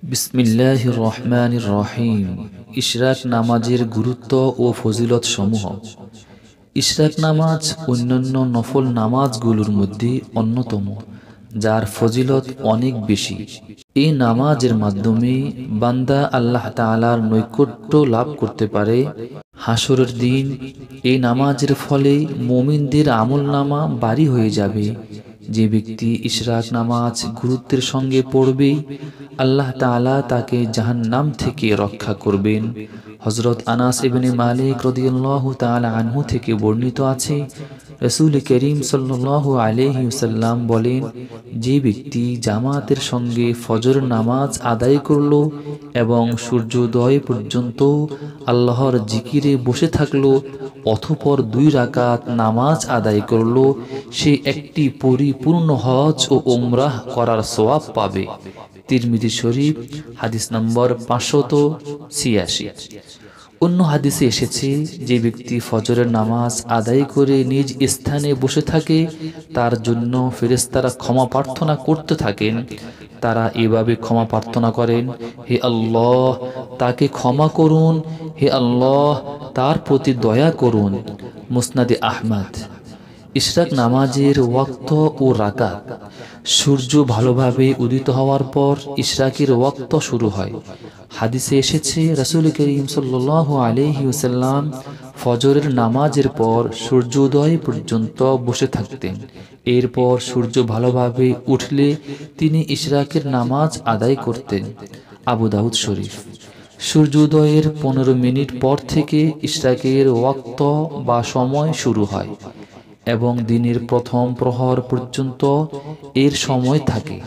বিসমিল্লাহির রহমানির রহিম। ইশরাক নামাজের গুরুত্ব ও ফজিলত সমূহ। ইশরাক নামাজ অন্যান্য নফল নামাজগুলোর মধ্যে অন্যতম, যার ফজিলত অনেক বেশি। এই নামাজের মাধ্যমে বান্দা আল্লাহ তাআলার নৈকট্য লাভ করতে পারে। হাসরের দিন এই নামাজের ফলে মুমিনদের আমলনামা ভারী হয়ে যাবে। যে ব্যক্তি ইশরাক নামাজ গুরুত্বের সঙ্গে পড়বে, আল্লাহ তাআলা তাকে জাহান্নাম থেকে রক্ষা করবেন। হযরত আনাস ইবনে মালিক রাদিয়াল্লাহু তাআলা আনহু থেকে বর্ণিত আছে, রাসূল করিম সাল্লাল্লাহু আলাইহি ওয়াসাল্লাম বলেন, যে ব্যক্তি জামাতের সঙ্গে ফজর নামাজ আদায় করল এবং সূর্যোদয় পর্যন্ত আল্লাহর জিকিরে বসে থাকলো, অতঃপর 2 রাকাত নামাজ আদায় করল, সে একটি পরিপূর্ণ হজ ও উমরাহ করার সওয়াব পাবে। তিরমিজি শরীফ, হাদিস নম্বর 586। অন্য হাদিসে এসেছে, যে ব্যক্তি ফজরের নামাজ আদায় করে নিজ স্থানে বসে থাকে, তার জন্য ফেরেশতারা ক্ষমা প্রার্থনা করতে থাকেন। তারা এভাবে ক্ষমা প্রার্থনা করেন, হে আল্লাহ, তাকে ক্ষমা করুন, হে আল্লাহ, তার প্রতি দয়া করুন। মুসনাদে আহমদ। ইশরাক নামাজের ওয়াক্ত ও রাকাত। সূর্য ভালোভাবে উদিত হওয়ার পর ইশরাকের ওয়াক্ত শুরু হয়। হাদিসে এসেছে, রাসূল করিম সাল্লাল্লাহু আলাইহি ওয়াসাল্লাম ফজরের নামাজের পর সূর্যোদয় পর্যন্ত বসে থাকতেন। এরপর সূর্য ভালোভাবে উঠলে তিনি ইশরাকের নামাজ আদায় করতেন। আবু দাউদ শরীফ। সূর্যোদয়ের 15 মিনিট পর থেকে ইশরাকের ওয়াক্ত বা সময় শুরু হয় এবং দিনের প্রথম প্রহর পর্যন্ত এর সময় থাকে।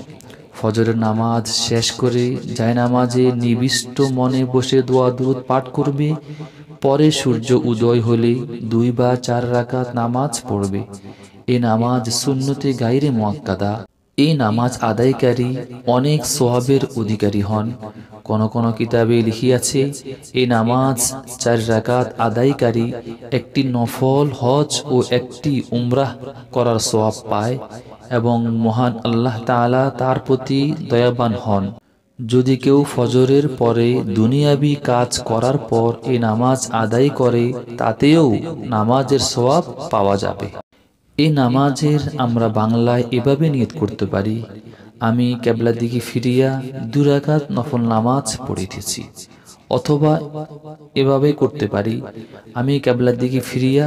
ফজরের নামাজ শেষ করে জায়নামাজে নিবিষ্ট মনে বসে দোয়া দুরূদ পাঠ করবে। পরে সূর্য উদয় হলে 2 বা 4 রাকাত নামাজ পড়বে। এই নামাজ সুন্নতে গায়রে মুআক্কাদা। এই নামাজ আদায়কারী অনেক সওয়াবের অধিকারী হন। কোন কোন কিতাবে লিখিয়াছে, এই নামাজ 4 রাকাত আদায়কারী একটি নফল হজ ও একটি উমরাহ করার সওয়াব পায় এবং মহান আল্লাহ তাআলা তার প্রতি দয়াবান হন। যদি কেউ ফজরের পরে দুনিয়াবি কাজ করার পর এই নামাজ আদায় করে, তাতেও নামাজের সওয়াব পাওয়া যাবে। এই নামাজের আমরা বাংলায় এভাবে নিয়ত করতে পারি, আমি কিবলার দিকে ফিরিয়া 2 রাকাত নফল নামাজ পড়িতেছি। অথবা এভাবে করতে পারি, আমি কিবলার দিকে ফিরিয়া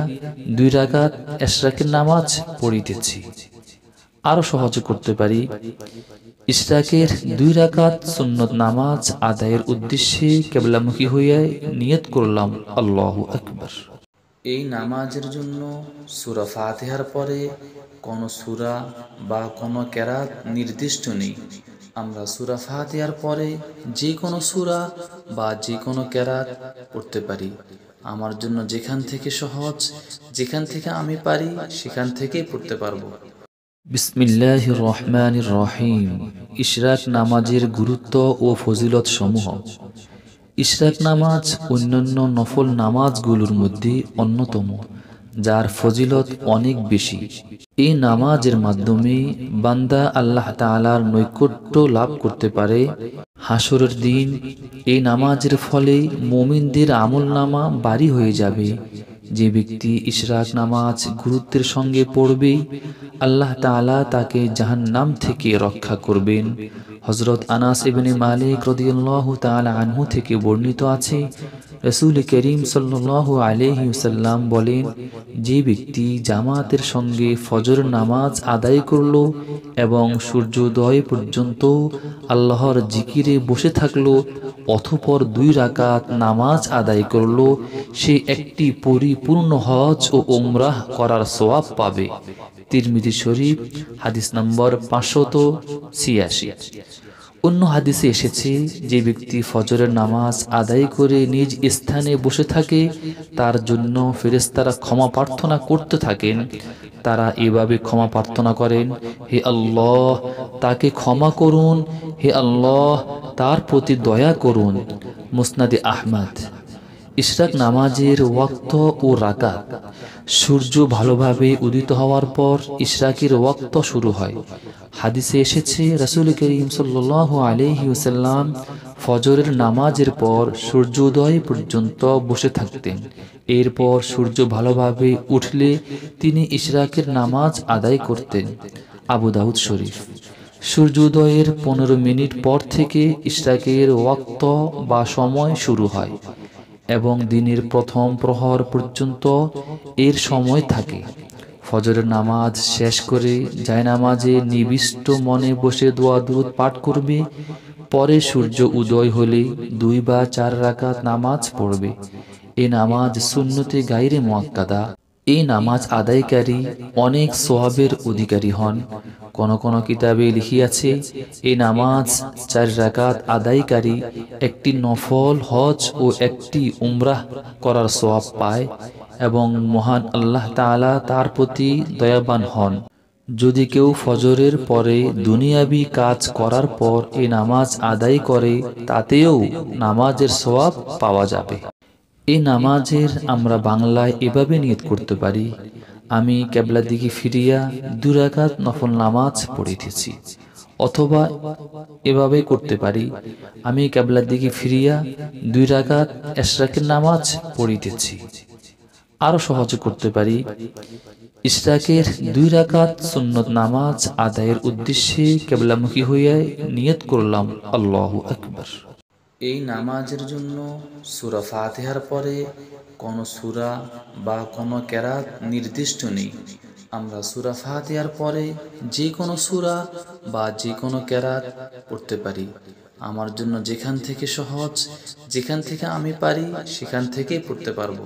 2 রাকাত ইশরাকের নামাজ পড়িতেছি। আরো সহজে করতে পারি, ইশরাকের 2 রাকাত সুন্নত নামাজ আদায়ের উদ্দেশ্যে কিবলামুখী হইয়া নিয়ত করলাম, আল্লাহু আকবার। এই নামাজের জন্য সূরা ফাতিহার পরে কোন সূরা বা কোন কেরাত নির্দিষ্ট নেই। আমরা সূরা ফাতিহার পরে যে কোনো সূরা বা যে কোনো কেরাত পড়তে পারি। আমার জন্য যেখান থেকে সহজ, যেখান থেকে আমি পারি, সেখান থেকেই পড়তে পারবো। বিসমিল্লাহির রহমানির রহিম। ইশরাক নামাজের গুরুত্ব ও ফজিলত সমূহ। ইশরাক নামাজ অন্যান্য নফল নামাজগুলোর মধ্যে অন্যতম, যার ফজিলত অনেক বেশি। এই নামাজের মাধ্যমে বান্দা আল্লাহ তাআলার নৈকট্য লাভ করতে পারে। হাসরের দিন এই নামাজের ফলে মুমিনদের আমলনামা ভারী হয়ে যাবে। যে ব্যক্তি ইশরাক নামাজ গুরুত্বের সঙ্গে পড়বে, আল্লাহ তাআলা তাকে জাহান্নাম থেকে রক্ষা করবেন। হযরত আনাস ইবনে মালিক রাদিয়াল্লাহু তাআলা আনহু থেকে বর্ণিত আছে, রাসূল করিম সাল্লাল্লাহু আলাইহি ওয়াসাল্লাম বলেন, যে ব্যক্তি জামাতের সঙ্গে ফজর নামাজ আদায় করল এবং সূর্যোদয় পর্যন্ত আল্লাহর জিকিরে বসে থাকলো, অতঃপর 2 রাকাত নামাজ আদায় করল, সে একটি পরিপূর্ণ হজ ও উমরাহ করার সওয়াব পাবে। তিরমিজি শরীফ, হাদিস নম্বর 586। অন্য হাদিসে এসেছে, যে ব্যক্তি ফজরের নামাজ আদায় করে নিজ স্থানে বসে থাকে, তার জন্য ফেরেশতারা ক্ষমা প্রার্থনা করতে থাকেন। তারা এভাবে ক্ষমা প্রার্থনা করেন, হে আল্লাহ, তাকে ক্ষমা করুন, হে আল্লাহ, তার প্রতি দয়া করুন। মুসনাদে আহমদ। ইশরাক নামাজের ওয়াক্ত ও রাকাত। সূর্য ভালোভাবে উদিত হওয়ার পর ইশরাকের ওয়াক্ত শুরু হয়। হাদিসে এসেছে, রাসূল করিম সাল্লাল্লাহু আলাইহি ওয়াসাল্লাম ফজরের নামাজের পর সূর্যোদয় পর্যন্ত বসে থাকতেন। এরপর সূর্য ভালোভাবে উঠলে তিনি ইশরাকের নামাজ আদায় করতেন। আবু দাউদ শরীফ। সূর্যোদয়ের 15 মিনিট পর থেকে ইশরাকের ওয়াক্ত বা সময় শুরু হয় এবং দিনের প্রথম প্রহর পর্যন্ত এর সময় থাকে। ফজরের নামাজ শেষ করে জায়নামাজে নিবিষ্ট মনে বসে দোয়া দুরূদ পাঠ করবে। পরে সূর্য উদয় হলে 2 বা 4 রাকাত নামাজ পড়বে। এই নামাজ সুন্নতে গায়রে মুআক্কাদা। এই নামাজ আদায়কারী অনেক সওয়াবের অধিকারী হন। কোন কোন কিতাবে লিখিয়াছে, এই নামাজ 4 রাকাত আদায়কারী একটি নফল হজ ও একটি উমরাহ করার সওয়াব পায় এবং মহান আল্লাহ তাআলা তার প্রতি দয়াবান হন। যদি কেউ ফজরের পরে দুনিয়াবি কাজ করার পর এই নামাজ আদায় করে, তাতেও নামাজের সওয়াব পাওয়া যাবে। এই নামাজের আমরা বাংলায় এভাবে নিয়ত করতে পারি, আমি কিবলার দিকে ফিরিয়া 2 রাকাত নফল নামাজ পড়িতেছি। অথবা এভাবে করতে পারি, আমি কিবলার দিকে ফিরিয়া 2 রাকাত ইশরাকের নামাজ পড়িতেছি। আরো সহজে করতে পারি, ইশরাকের 2 রাকাত সুন্নত নামাজ আদায়ের উদ্দেশ্যে কিবলামুখী হইয়া নিয়ত করলাম, আল্লাহু আকবার। এই নামাজের জন্য সূরা ফাতিহার পরে কোনো সূরা বা কোনো কেরাত নির্দিষ্ট নেই। আমরা সূরা ফাতিহার পরে যে কোনো সূরা বা যে কোনো কেরাত পড়তে পারি। আমার জন্য যেখান থেকে সহজ, যেখান থেকে আমি পারি সেখান থেকেই পড়তে পারবো।